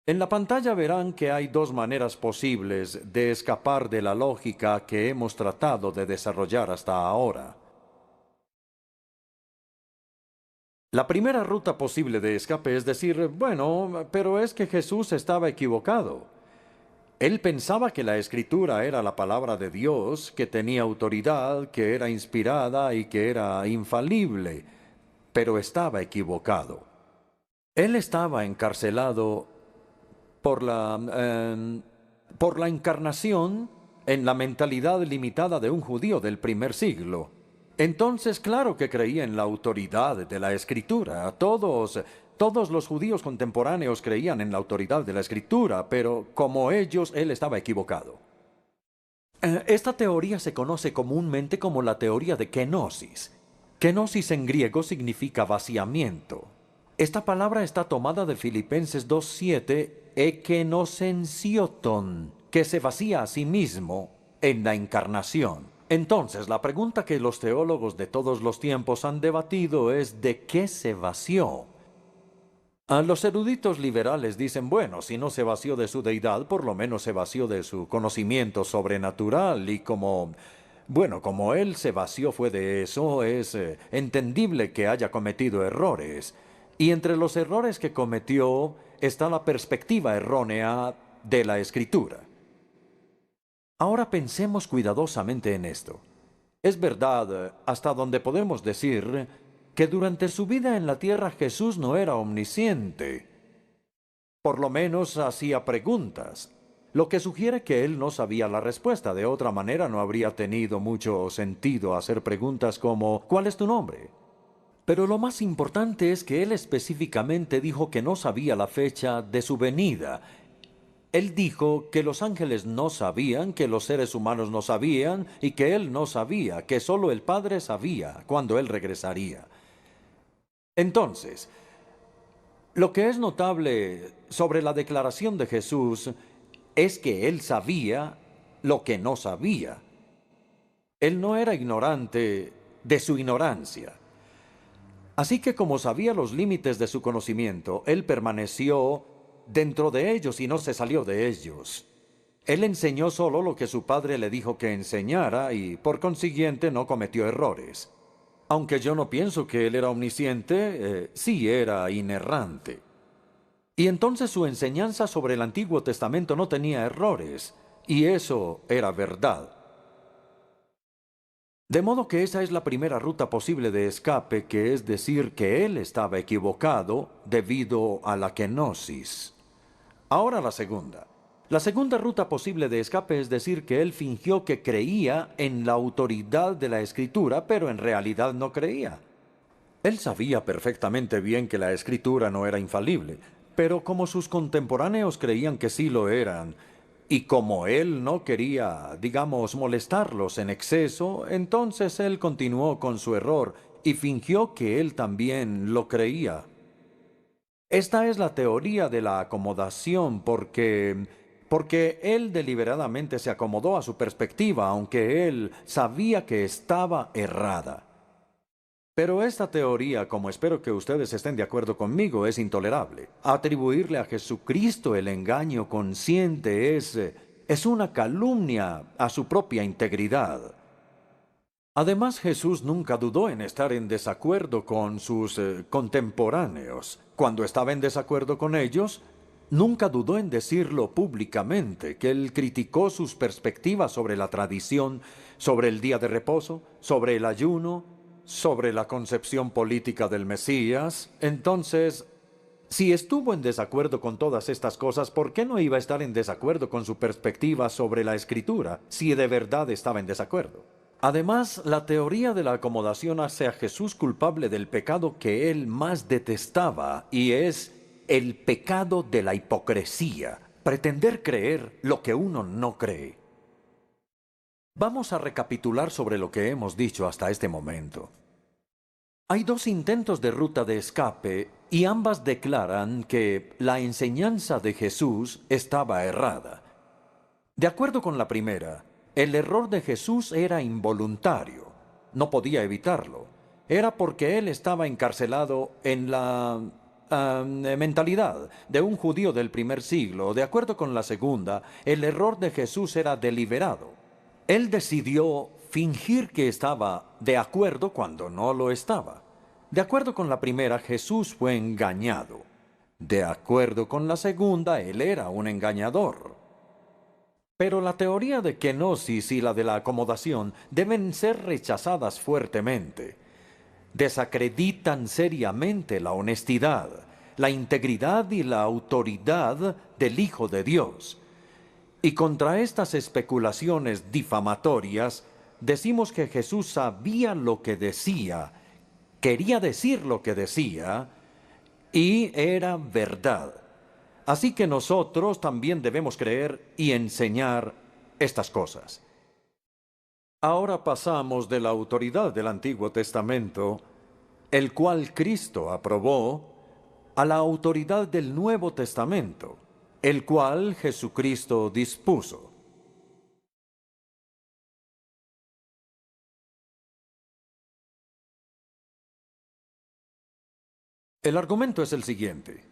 En la pantalla verán que hay dos maneras posibles de escapar de la lógica que hemos tratado de desarrollar hasta ahora. La primera ruta posible de escape es decir, bueno, pero es que Jesús estaba equivocado. Él pensaba que la Escritura era la palabra de Dios, que tenía autoridad, que era inspirada y que era infalible, pero estaba equivocado. Él estaba encarcelado por la encarnación en la mentalidad limitada de un judío del primer siglo. Entonces, claro que creía en la autoridad de la Escritura. Todos los judíos contemporáneos creían en la autoridad de la Escritura, pero como ellos, él estaba equivocado. Esta teoría se conoce comúnmente como la teoría de kenosis. Kenosis en griego significa vaciamiento. Esta palabra está tomada de Filipenses 2:7, ekenosensioton, que se vacía a sí mismo en la encarnación. Entonces, la pregunta que los teólogos de todos los tiempos han debatido es ¿de qué se vació? Los eruditos liberales dicen, bueno, si no se vació de su deidad, por lo menos se vació de su conocimiento sobrenatural y como él se vació fue de eso, es entendible que haya cometido errores. Y entre los errores que cometió está la perspectiva errónea de la Escritura. Ahora pensemos cuidadosamente en esto. Es verdad, hasta donde podemos decir, que durante su vida en la tierra Jesús no era omnisciente. Por lo menos hacía preguntas, lo que sugiere que él no sabía la respuesta. De otra manera no habría tenido mucho sentido hacer preguntas como ¿cuál es tu nombre? Pero lo más importante es que él específicamente dijo que no sabía la fecha de su venida. Él dijo que los ángeles no sabían, que los seres humanos no sabían y que él no sabía, que solo el Padre sabía cuándo él regresaría. Entonces, lo que es notable sobre la declaración de Jesús es que él sabía lo que no sabía. Él no era ignorante de su ignorancia. Así que como sabía los límites de su conocimiento, él permaneció dentro de ellos y no se salió de ellos. Él enseñó solo lo que su padre le dijo que enseñara y por consiguiente no cometió errores. Aunque yo no pienso que él era omnisciente, sí era inerrante. Y entonces su enseñanza sobre el Antiguo Testamento no tenía errores, y eso era verdad. De modo que esa es la primera ruta posible de escape, que es decir que él estaba equivocado debido a la kenosis. Ahora la segunda. La segunda ruta posible de escape es decir que él fingió que creía en la autoridad de la Escritura, pero en realidad no creía. Él sabía perfectamente bien que la Escritura no era infalible, pero como sus contemporáneos creían que sí lo eran, y como él no quería, digamos, molestarlos en exceso, entonces él continuó con su error y fingió que él también lo creía. Esta es la teoría de la acomodación porque él deliberadamente se acomodó a su perspectiva, aunque él sabía que estaba errada. Pero esta teoría, como espero que ustedes estén de acuerdo conmigo, es intolerable. Atribuirle a Jesucristo el engaño consciente es una calumnia a su propia integridad. Además, Jesús nunca dudó en estar en desacuerdo con sus contemporáneos. Cuando estaba en desacuerdo con ellos, nunca dudó en decirlo públicamente, que él criticó sus perspectivas sobre la tradición, sobre el día de reposo, sobre el ayuno, sobre la concepción política del Mesías. Entonces, si estuvo en desacuerdo con todas estas cosas, ¿por qué no iba a estar en desacuerdo con su perspectiva sobre la Escritura, si de verdad estaba en desacuerdo? Además, la teoría de la acomodación hace a Jesús culpable del pecado que él más detestaba, y es el pecado de la hipocresía, pretender creer lo que uno no cree. Vamos a recapitular sobre lo que hemos dicho hasta este momento. Hay dos intentos de ruta de escape y ambas declaran que la enseñanza de Jesús estaba errada. De acuerdo con la primera, el error de Jesús era involuntario, no podía evitarlo. Era porque él estaba encarcelado mentalidad de un judío del primer siglo. De acuerdo con la segunda, el error de Jesús era deliberado. Él decidió fingir que estaba de acuerdo cuando no lo estaba. De acuerdo con la primera, Jesús fue engañado. De acuerdo con la segunda, él era un engañador. Pero la teoría de kenosis y la de la acomodación deben ser rechazadas fuertemente. Desacreditan seriamente la honestidad, la integridad y la autoridad del Hijo de Dios. Y contra estas especulaciones difamatorias, decimos que Jesús sabía lo que decía, quería decir lo que decía, y era verdad. Así que nosotros también debemos creer y enseñar estas cosas. Ahora pasamos de la autoridad del Antiguo Testamento, el cual Cristo aprobó, a la autoridad del Nuevo Testamento, el cual Jesucristo dispuso. El argumento es el siguiente.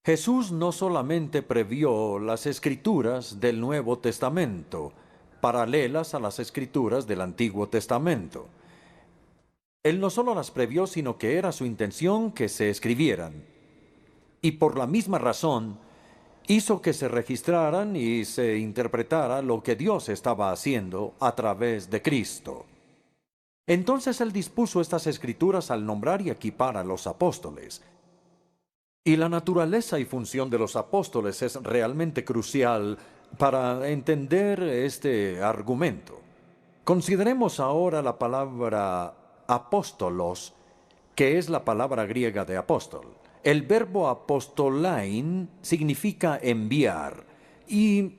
Jesús no solamente previó las escrituras del Nuevo Testamento, paralelas a las escrituras del Antiguo Testamento. Él no solo las previó, sino que era su intención que se escribieran. Y por la misma razón, hizo que se registraran y se interpretara lo que Dios estaba haciendo a través de Cristo. Entonces Él dispuso estas escrituras al nombrar y equipar a los apóstoles. Y la naturaleza y función de los apóstoles es realmente crucial para entender este argumento. Consideremos ahora la palabra apóstolos, que es la palabra griega de apóstol. El verbo apostolain significa enviar, y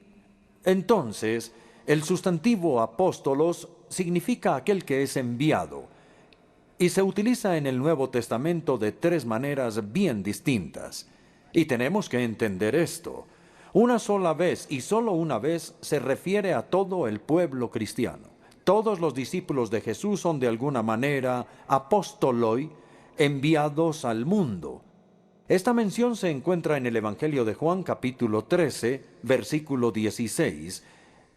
entonces el sustantivo apóstolos significa aquel que es enviado, y se utiliza en el Nuevo Testamento de tres maneras bien distintas. Y tenemos que entender esto. Una sola vez y solo una vez se refiere a todo el pueblo cristiano. Todos los discípulos de Jesús son de alguna manera apóstoloi, enviados al mundo. Esta mención se encuentra en el Evangelio de Juan capítulo 13, versículo 16,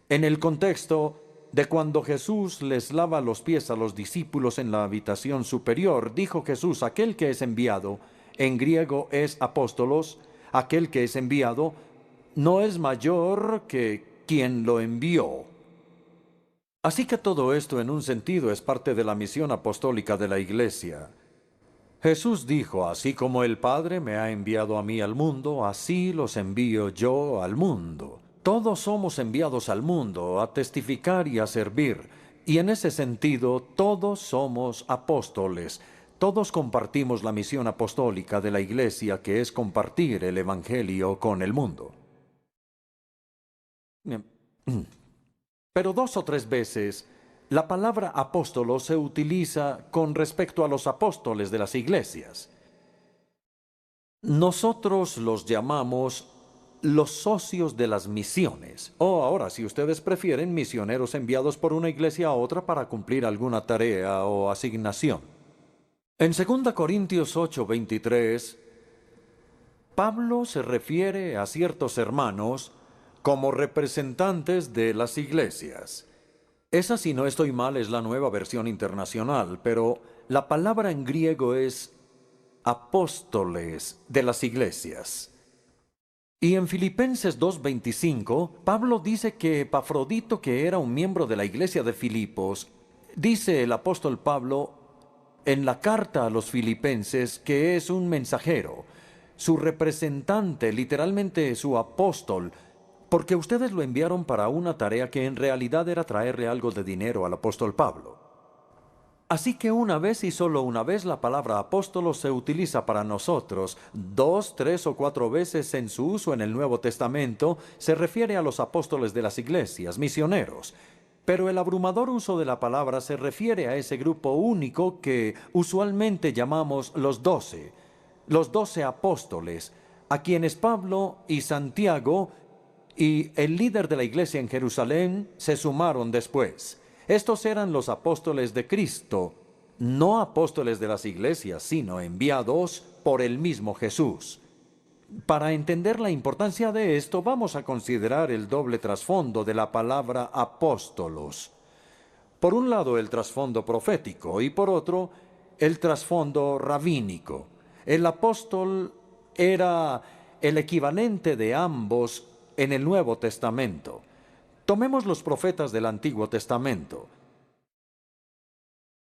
en el contexto de cuando Jesús les lava los pies a los discípulos en la habitación superior. Dijo Jesús: aquel que es enviado, en griego es apóstolos, aquel que es enviado no es mayor que quien lo envió. Así que todo esto en un sentido es parte de la misión apostólica de la Iglesia. Jesús dijo: así como el Padre me ha enviado a mí al mundo, así los envío yo al mundo. Todos somos enviados al mundo a testificar y a servir, y en ese sentido todos somos apóstoles. Todos compartimos la misión apostólica de la Iglesia, que es compartir el Evangelio con el mundo. Pero 2 o 3 veces la palabra apóstolo se utiliza con respecto a los apóstoles de las iglesias. Nosotros los llamamos los socios de las misiones, o ahora, si ustedes prefieren, misioneros enviados por una iglesia a otra para cumplir alguna tarea o asignación. En 2 Corintios 8:23, Pablo se refiere a ciertos hermanos como representantes de las iglesias. Esa, si no estoy mal, es la Nueva Versión Internacional, pero la palabra en griego es apóstoles de las iglesias. Y en Filipenses 2:25, Pablo dice que Epafrodito, que era un miembro de la iglesia de Filipos, dice el apóstol Pablo en la carta a los filipenses que es un mensajero, su representante, literalmente su apóstol, porque ustedes lo enviaron para una tarea que en realidad era traerle algo de dinero al apóstol Pablo. Así que una vez y solo una vez la palabra apóstolo se utiliza para nosotros. 2, 3 o 4 veces en su uso en el Nuevo Testamento se refiere a los apóstoles de las iglesias, misioneros. Pero el abrumador uso de la palabra se refiere a ese grupo único que usualmente llamamos los 12 apóstoles, a quienes Pablo y Santiago y el líder de la iglesia en Jerusalén se sumaron después. Estos eran los apóstoles de Cristo, no apóstoles de las iglesias, sino enviados por el mismo Jesús. Para entender la importancia de esto, vamos a considerar el doble trasfondo de la palabra apóstolos. Por un lado, el trasfondo profético y por otro, el trasfondo rabínico. El apóstol era el equivalente de ambos en el Nuevo Testamento. Tomemos los profetas del Antiguo Testamento.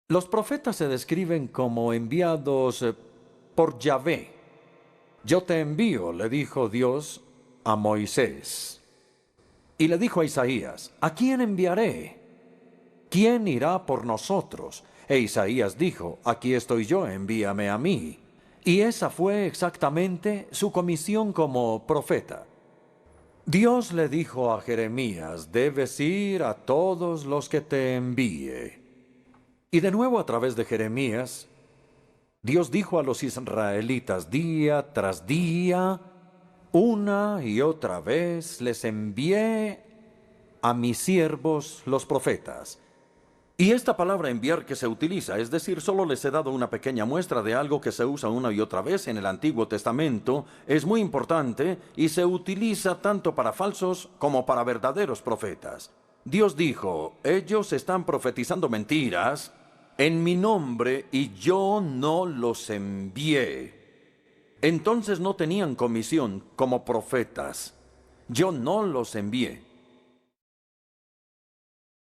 Los profetas se describen como enviados por Yahvé. Yo te envío, le dijo Dios a Moisés. Y le dijo a Isaías, ¿a quién enviaré? ¿Quién irá por nosotros? E Isaías dijo, aquí estoy yo, envíame a mí. Y esa fue exactamente su comisión como profeta. Dios le dijo a Jeremías, debes ir a todos los que te envíe. Y de nuevo a través de Jeremías, Dios dijo a los israelitas día tras día, una y otra vez les envié a mis siervos los profetas. Y esta palabra enviar que se utiliza, es decir, solo les he dado una pequeña muestra de algo que se usa una y otra vez en el Antiguo Testamento, es muy importante y se utiliza tanto para falsos como para verdaderos profetas. Dios dijo, ellos están profetizando mentiras en mi nombre y yo no los envié. Entonces no tenían comisión como profetas. Yo no los envié.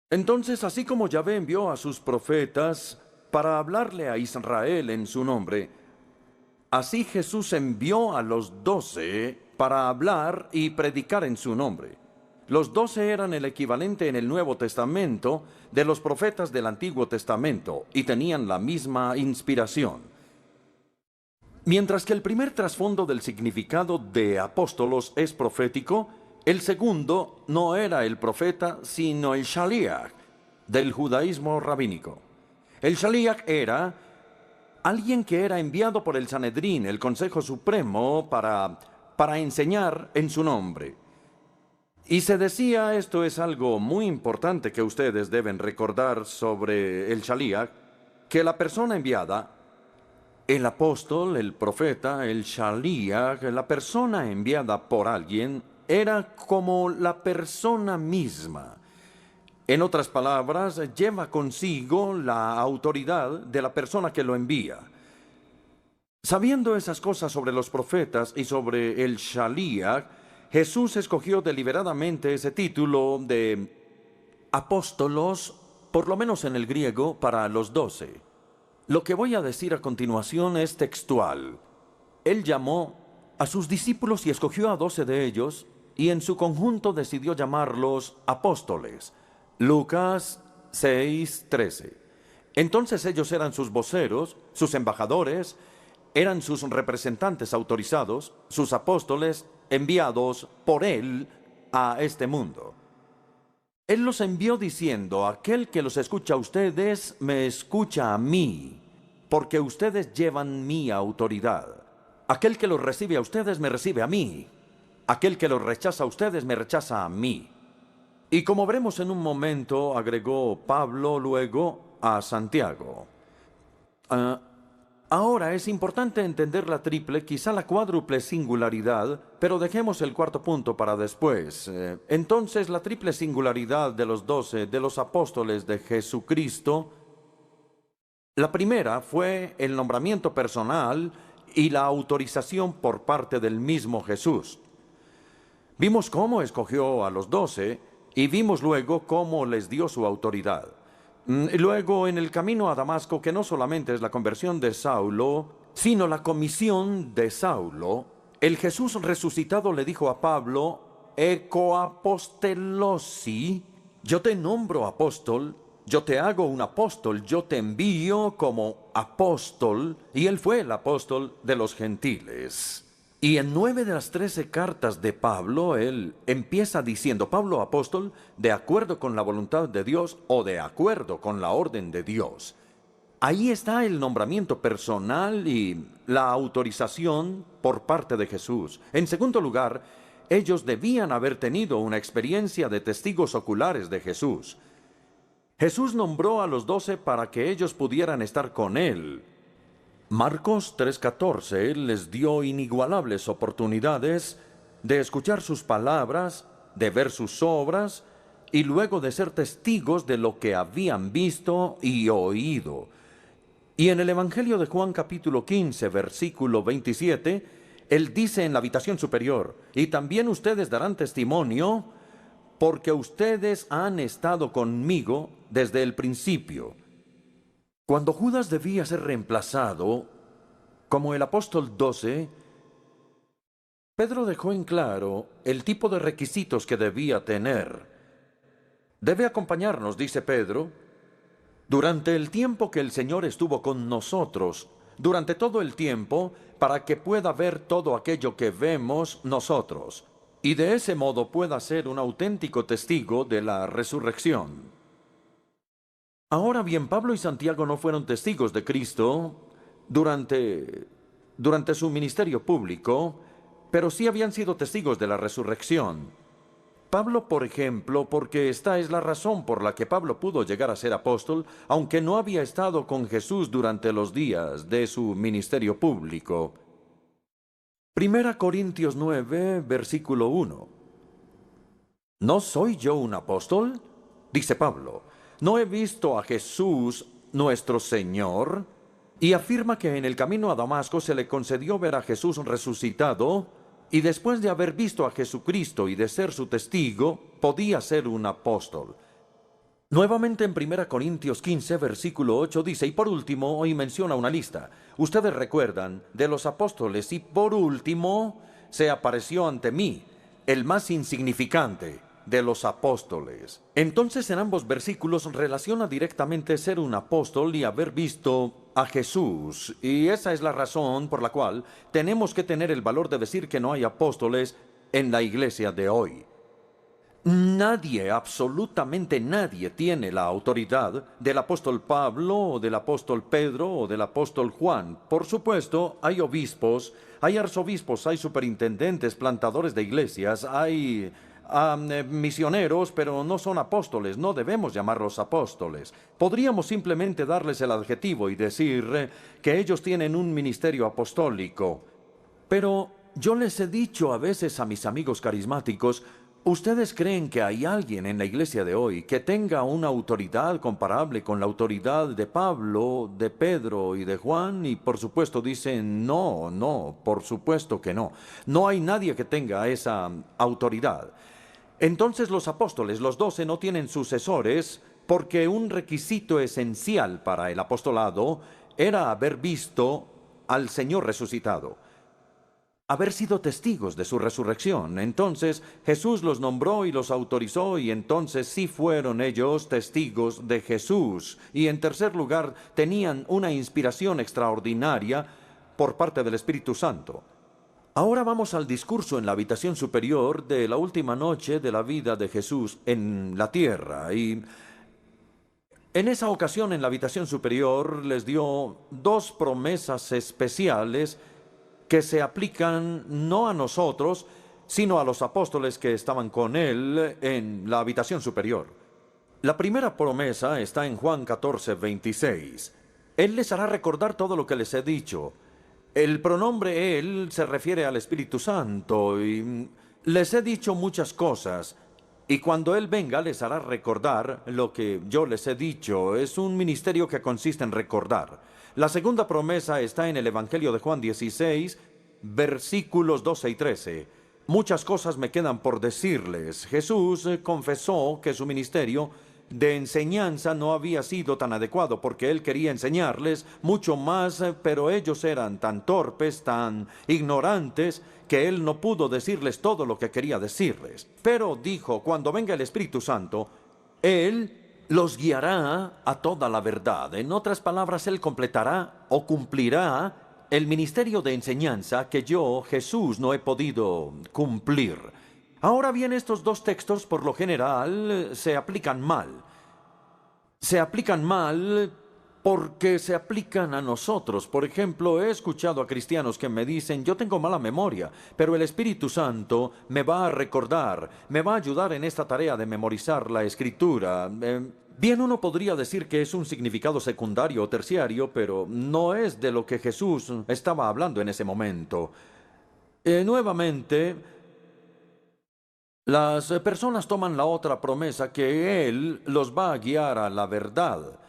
Entonces, así como Yahvé envió a sus profetas para hablarle a Israel en su nombre, así Jesús envió a los 12 para hablar y predicar en su nombre. Los 12 eran el equivalente en el Nuevo Testamento de los profetas del Antiguo Testamento y tenían la misma inspiración. Mientras que el primer trasfondo del significado de apóstolos es profético, el segundo no era el profeta, sino el shaliach del judaísmo rabínico. El shaliach era alguien que era enviado por el Sanedrín, el Consejo Supremo, para enseñar en su nombre. Y se decía, esto es algo muy importante que ustedes deben recordar sobre el shaliach, que la persona enviada, el apóstol, el profeta, el shaliach, la persona enviada por alguien, era como la persona misma. En otras palabras, lleva consigo la autoridad de la persona que lo envía. Sabiendo esas cosas sobre los profetas y sobre el shaliach, Jesús escogió deliberadamente ese título de apóstolos, por lo menos en el griego, para los 12. Lo que voy a decir a continuación es textual. Él llamó a sus discípulos y escogió a 12 de ellos, y en su conjunto decidió llamarlos apóstoles. Lucas 6:13. Entonces ellos eran sus voceros, sus embajadores, eran sus representantes autorizados, sus apóstoles enviados por él a este mundo. Él los envió diciendo, aquel que los escucha a ustedes, me escucha a mí, porque ustedes llevan mi autoridad. Aquel que los recibe a ustedes, me recibe a mí. Aquel que los rechaza a ustedes, me rechaza a mí. Y como veremos en un momento, agregó Pablo luego a Santiago. Ahora es importante entender la triple, quizá la cuádruple singularidad, pero dejemos el cuarto punto para después. Entonces, la triple singularidad de los 12, de los apóstoles de Jesucristo, la primera fue el nombramiento personal y la autorización por parte del mismo Jesús. Vimos cómo escogió a los 12 y vimos luego cómo les dio su autoridad. Luego, en el camino a Damasco, que no solamente es la conversión de Saulo, sino la comisión de Saulo, el Jesús resucitado le dijo a Pablo, «Ecoapostelosi, yo te nombro apóstol, yo te hago un apóstol, yo te envío como apóstol», y él fue el apóstol de los gentiles. Y en 9 de las 13 cartas de Pablo, él empieza diciendo, Pablo apóstol, de acuerdo con la voluntad de Dios o de acuerdo con la orden de Dios. Ahí está el nombramiento personal y la autorización por parte de Jesús. En segundo lugar, ellos debían haber tenido una experiencia de testigos oculares de Jesús. Jesús nombró a los 12 para que ellos pudieran estar con Él. Marcos 3:14 les dio inigualables oportunidades de escuchar sus palabras, de ver sus obras y luego de ser testigos de lo que habían visto y oído. Y en el Evangelio de Juan capítulo 15, versículo 27, Él dice en la habitación superior, y también ustedes darán testimonio, porque ustedes han estado conmigo desde el principio. Cuando Judas debía ser reemplazado como el apóstol 12, Pedro dejó en claro el tipo de requisitos que debía tener. Debe acompañarnos, dice Pedro, durante el tiempo que el Señor estuvo con nosotros, durante todo el tiempo, para que pueda ver todo aquello que vemos nosotros, y de ese modo pueda ser un auténtico testigo de la resurrección. Ahora bien, Pablo y Santiago no fueron testigos de Cristo durante su ministerio público, pero sí habían sido testigos de la resurrección. Pablo, por ejemplo, porque esta es la razón por la que Pablo pudo llegar a ser apóstol, aunque no había estado con Jesús durante los días de su ministerio público. 1 Corintios 9, versículo 1. ¿No soy yo un apóstol? Dice Pablo. ¿No he visto a Jesús, nuestro Señor? Y afirma que en el camino a Damasco se le concedió ver a Jesús resucitado, y después de haber visto a Jesucristo y de ser su testigo, podía ser un apóstol. Nuevamente en 1 Corintios 15, versículo 8 dice, y por último, hoy menciona una lista. Ustedes recuerdan de los apóstoles, y por último, se apareció ante mí, el más insignificante de los apóstoles. Entonces en ambos versículos relaciona directamente ser un apóstol y haber visto a Jesús. Y esa es la razón por la cual tenemos que tener el valor de decir que no hay apóstoles en la iglesia de hoy. Nadie, absolutamente nadie, tiene la autoridad del apóstol Pablo o del apóstol Pedro o del apóstol Juan. Por supuesto, hay obispos, hay arzobispos, hay superintendentes, plantadores de iglesias, hay misioneros, pero no son apóstoles, no debemos llamarlos apóstoles. Podríamos simplemente darles el adjetivo y decir que ellos tienen un ministerio apostólico. Pero yo les he dicho a veces a mis amigos carismáticos, ¿ustedes creen que hay alguien en la iglesia de hoy que tenga una autoridad comparable con la autoridad de Pablo, de Pedro y de Juan? Y por supuesto dicen, no, por supuesto que no. No hay nadie que tenga esa autoridad. Entonces los apóstoles, los 12, no tienen sucesores porque un requisito esencial para el apostolado era haber visto al Señor resucitado, haber sido testigos de su resurrección. Entonces Jesús los nombró y los autorizó, y entonces sí fueron ellos testigos de Jesús. Y en tercer lugar, tenían una inspiración extraordinaria por parte del Espíritu Santo. Ahora vamos al discurso en la habitación superior de la última noche de la vida de Jesús en la tierra. Y en esa ocasión, en la habitación superior, les dio dos promesas especiales que se aplican no a nosotros, sino a los apóstoles que estaban con él en la habitación superior. La primera promesa está en Juan 14, 26. Él les hará recordar todo lo que les he dicho. El pronombre él se refiere al Espíritu Santo, y les he dicho muchas cosas, y cuando Él venga les hará recordar lo que yo les he dicho. Es un ministerio que consiste en recordar. La segunda promesa está en el Evangelio de Juan 16, versículos 12 y 13. Muchas cosas me quedan por decirles. Jesús confesó que su ministerio de enseñanza no había sido tan adecuado porque Él quería enseñarles mucho más, pero ellos eran tan torpes, tan ignorantes, que Él no pudo decirles todo lo que quería decirles. Pero dijo, cuando venga el Espíritu Santo, Él los guiará a toda la verdad. En otras palabras, Él completará o cumplirá el ministerio de enseñanza que yo, Jesús, no he podido cumplir. Ahora bien, estos dos textos por lo general se aplican mal. Se aplican mal porque se aplican a nosotros. Por ejemplo, he escuchado a cristianos que me dicen, yo tengo mala memoria, pero el Espíritu Santo me va a recordar, me va a ayudar en esta tarea de memorizar la Escritura. Bien, uno podría decir que es un significado secundario o terciario, pero no es de lo que Jesús estaba hablando en ese momento. Nuevamente, las personas toman la otra promesa que Él los va a guiar a la verdad.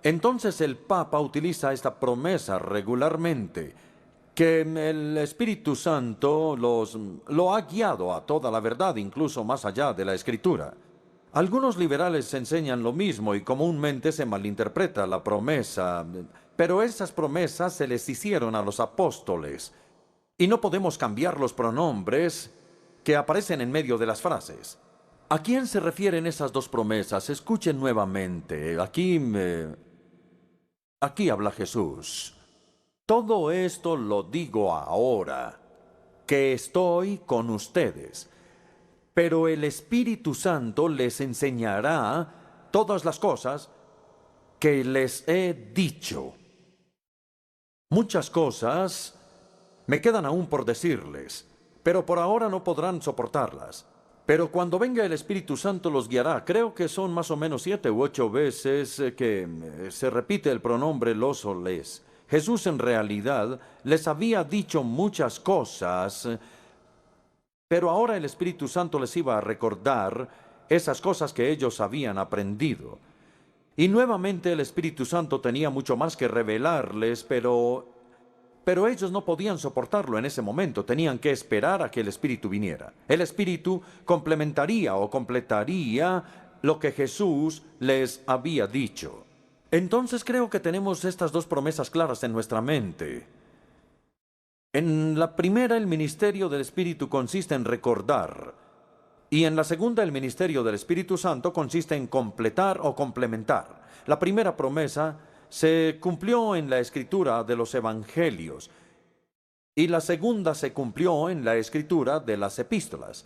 Entonces el Papa utiliza esta promesa regularmente, que el Espíritu Santo lo ha guiado a toda la verdad, incluso más allá de la Escritura. Algunos liberales enseñan lo mismo y comúnmente se malinterpreta la promesa, pero esas promesas se les hicieron a los apóstoles y no podemos cambiar los pronombres que aparecen en medio de las frases. ¿A quién se refieren esas dos promesas? Escuchen nuevamente. Aquí habla Jesús. Todo esto lo digo ahora, que estoy con ustedes. Pero el Espíritu Santo les enseñará todas las cosas que les he dicho. Muchas cosas me quedan aún por decirles, pero por ahora no podrán soportarlas. Pero cuando venga el Espíritu Santo los guiará. Creo que son más o menos 7 u 8 veces que se repite el pronombre los o les. Jesús en realidad les había dicho muchas cosas, pero ahora el Espíritu Santo les iba a recordar esas cosas que ellos habían aprendido. Y nuevamente el Espíritu Santo tenía mucho más que revelarles, pero ellos no podían soportarlo en ese momento, tenían que esperar a que el Espíritu viniera. El Espíritu complementaría o completaría lo que Jesús les había dicho. Entonces creo que tenemos estas dos promesas claras en nuestra mente. En la primera, el ministerio del Espíritu consiste en recordar, y en la segunda, el ministerio del Espíritu Santo consiste en completar o complementar. La primera promesa se cumplió en la escritura de los evangelios, y la segunda se cumplió en la escritura de las epístolas.